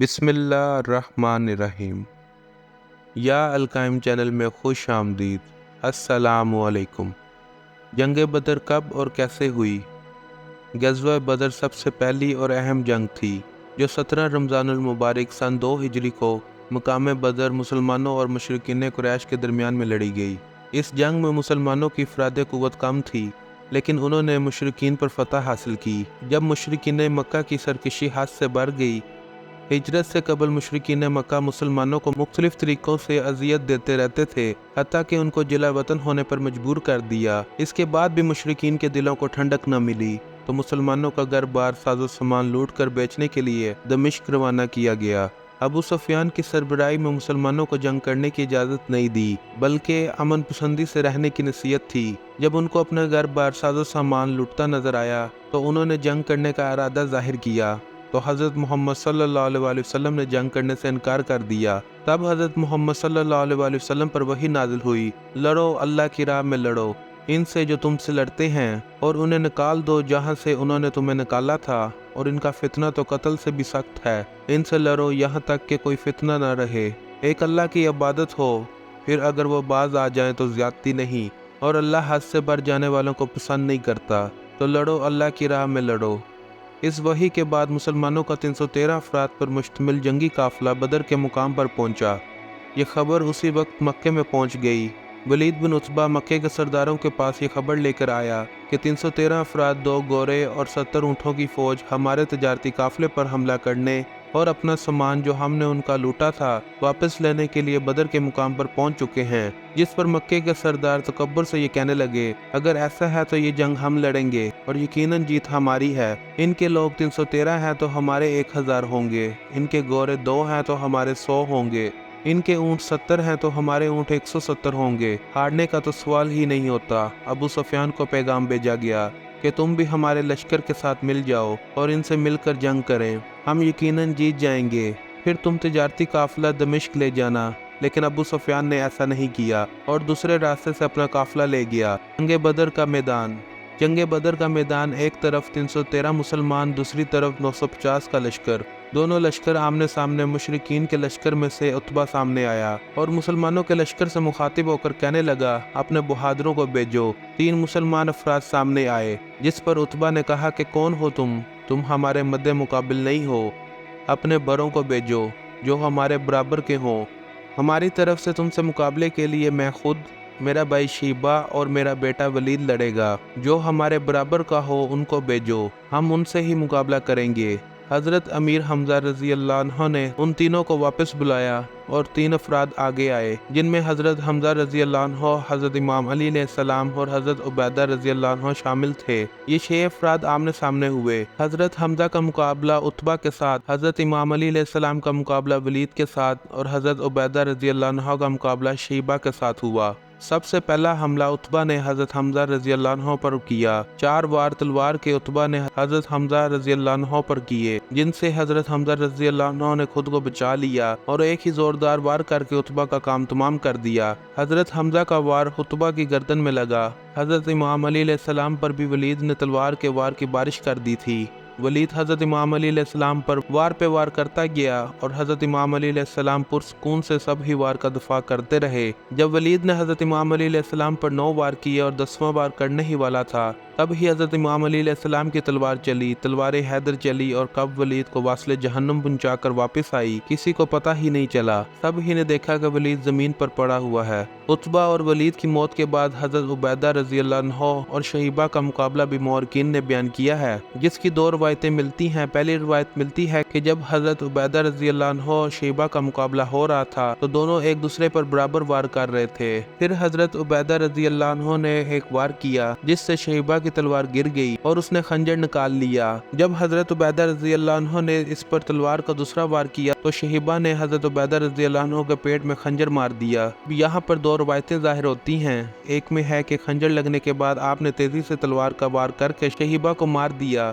بسم اللہ الرحمن الرحیم۔ یا القائم چینل میں خوش آمدید۔ السلام علیکم۔ جنگ بدر کب اور کیسے ہوئی؟ غزوہ بدر سب سے پہلی اور اہم جنگ تھی جو 17 رمضان المبارک سن 2 ہجری کو مقام بدر مسلمانوں اور مشرکین قریش کے درمیان میں لڑی گئی۔ اس جنگ میں مسلمانوں کی افراد قوت کم تھی، لیکن انہوں نے مشرکین پر فتح حاصل کی۔ جب مشرکین مکہ کی سرکشی حد سے بڑھ گئی، ہجرت سے قبل مشرکین مکہ مسلمانوں کو مختلف طریقوں سے اذیت دیتے رہتے تھے، حتیٰ کہ ان کو جلا وطن ہونے پر مجبور کر دیا۔ اس کے بعد بھی مشرکین کے دلوں کو ٹھنڈک نہ ملی تو مسلمانوں کا گھر بار ساز و سامان لوٹ کر بیچنے کے لیے دمشق روانہ کیا گیا۔ ابو سفیان کی سربراہی میں مسلمانوں کو جنگ کرنے کی اجازت نہیں دی، بلکہ امن پسندی سے رہنے کی نصیحت تھی۔ جب ان کو اپنا گھر بار ساز و سامان لوٹتا نظر آیا تو انہوں نے جنگ کرنے کا ارادہ ظاہر کیا، تو حضرت محمد صلی اللہ علیہ وسلم نے جنگ کرنے سے انکار کر دیا۔ تب حضرت محمد صلی اللہ علیہ وسلم پر وحی نازل ہوئی، لڑو، اللہ کی راہ میں لڑو، ان سے جو تم سے لڑتے ہیں، اور انہیں نکال دو جہاں سے انہوں نے تمہیں نکالا تھا، اور ان کا فتنہ تو قتل سے بھی سخت ہے۔ ان سے لڑو یہاں تک کہ کوئی فتنہ نہ رہے۔ ایک اللہ کی عبادت ہو، پھر اگر وہ باز آ جائیں تو زیادتی نہیں، اور اللہ حد سے بڑھ جانے والوں کو پسند نہیں کرتا، تو لڑو، اللہ کی راہ میں لڑو۔ اس وحی کے بعد مسلمانوں کا 313 افراد پر مشتمل جنگی قافلہ بدر کے مقام پر پہنچا۔ یہ خبر اسی وقت مکے میں پہنچ گئی۔ ولید بن عتبہ مکے کے سرداروں کے پاس یہ خبر لے کر آیا کہ 313 افراد، 2 گھوڑے اور 70 اونٹوں کی فوج ہمارے تجارتی قافلے پر حملہ کرنے اور اپنا سامان جو ہم نے ان کا لوٹا تھا واپس لینے کے لیے بدر کے مقام پر پہنچ چکے ہیں۔ جس پر مکے کے سردار تکبر سے یہ کہنے لگے، اگر ایسا ہے تو یہ جنگ ہم لڑیں گے اور یقیناً جیت ہماری ہے۔ ان کے لوگ 313 ہیں تو ہمارے 1000 ہوں گے، ان کے گھوڑے 2 ہیں تو ہمارے 100 ہوں گے، ان کے اونٹ 70 ہیں تو ہمارے اونٹ 170 ہوں گے۔ ہارنے کا تو سوال ہی نہیں ہوتا۔ ابو سفیان کو پیغام بھیجا گیا کہ تم بھی ہمارے لشکر کے ساتھ مل جاؤ اور ان سے مل کر جنگ کریں، ہم یقیناً جیت جائیں گے، پھر تم تجارتی قافلہ دمشق لے جانا۔ لیکن ابو سفیان نے ایسا نہیں کیا اور دوسرے راستے سے اپنا قافلہ لے گیا۔ جنگ بدر کا میدان، ایک طرف 313 مسلمان، دوسری طرف 950 کا لشکر۔ دونوں لشکر آمنے سامنے۔ مشرکین کے لشکر میں سے عتبہ سامنے آیا اور مسلمانوں کے لشکر سے مخاطب ہو کر کہنے لگا، اپنے بہادروں کو بھیجو۔ 3 مسلمان افراد سامنے آئے، جس پر عتبہ نے کہا کہ کون ہو تم ہمارے مد مقابل نہیں ہو، اپنے بڑوں کو بھیجو جو ہمارے برابر کے ہوں۔ ہماری طرف سے تم سے مقابلے کے لیے میں خود، میرا بھائی شیبہ اور میرا بیٹا ولید لڑے گا، جو ہمارے برابر کا ہو ان کو بھیجو، ہم ان سے ہی مقابلہ کریں گے۔ حضرت امیر حمزہ رضی اللہ عنہ نے ان تینوں کو واپس بلایا اور 3 افراد آگے آئے، جن میں حضرت حمزہ رضی اللہ عنہ، حضرت امام علی علیہ السلام اور حضرت عبیدہ رضی اللہ عنہ شامل تھے۔ یہ 6 افراد آمنے سامنے ہوئے۔ حضرت حمزہ کا مقابلہ عتبہ کے ساتھ، حضرت امام علی علیہ السلام کا مقابلہ ولید کے ساتھ اور حضرت عبیدہ رضی اللہ عنہ کا مقابلہ شیبہ کے ساتھ ہوا۔ سب سے پہلا حملہ عتبہ نے حضرت حمزہ رضی اللہ عنہ پر کیا۔ 4 وار تلوار کے عتبہ نے حضرت حمزہ رضی اللہ عنہ پر کیے، جن سے حضرت حمزہ رضی اللہ عنہ نے خود کو بچا لیا اور ایک ہی زوردار وار کر کے عتبہ کا کام تمام کر دیا۔ حضرت حمزہ کا وار عتبہ کی گردن میں لگا۔ حضرت امام علی علیہ السلام پر بھی ولید نے تلوار کے وار کی بارش کر دی تھی۔ ولید حضرت امام علی علیہ السلام پر وار پہ وار کرتا گیا اور حضرت امام علی علیہ السلام پرسکون سے سب ہی وار کا دفاع کرتے رہے۔ جب ولید نے حضرت امام علی علیہ السلام پر 9 وار کیے اور 10واں وار کرنے ہی والا تھا، تب ہی حضرت امام علی علیہ السلام کی تلوار چلی، تلوار حیدر چلی اور کب ولید کو واصل جہنم پہنچا کر واپس آئی، کسی کو پتہ ہی نہیں چلا۔ سب ہی نے دیکھا کہ ولید زمین پر پڑا ہوا ہے۔ عتبہ اور ولید کی موت کے بعد حضرت عبیدہ رضی اللہ عنہ اور شیبہ کا مقابلہ بھی مورخین نے بیان کیا ہے، جس کی 2 روایتیں ملتی ہیں۔ پہلی روایت ملتی ہے کہ جب حضرت عبیدہ رضی اللہ عنہ اور شیبہ کا مقابلہ ہو رہا تھا تو دونوں ایک دوسرے پر برابر وار کر رہے تھے۔ پھر حضرت عبیدہ رضی اللہ عنہ نے ایک وار کیا جس سے شیبہ کی تلوار گر گئی اور اس نے خنجر نکال لیا۔ جب حضرت عبیدہ رضی اللہ عنہ نے اس پر تلوار کا دوسرا وار کیا تو شیبہ نے حضرت عبیدہ رضی اللہ عنہ کے پیٹ میں خنجر مار دیا۔ یہاں پر 2 روایتیں ظاہر ہوتی ہیں۔ ایک میں ہے کہ خنجر لگنے کے بعد آپ نے تیزی سے تلوار کا وار کر کے شیبہ کو مار دیا،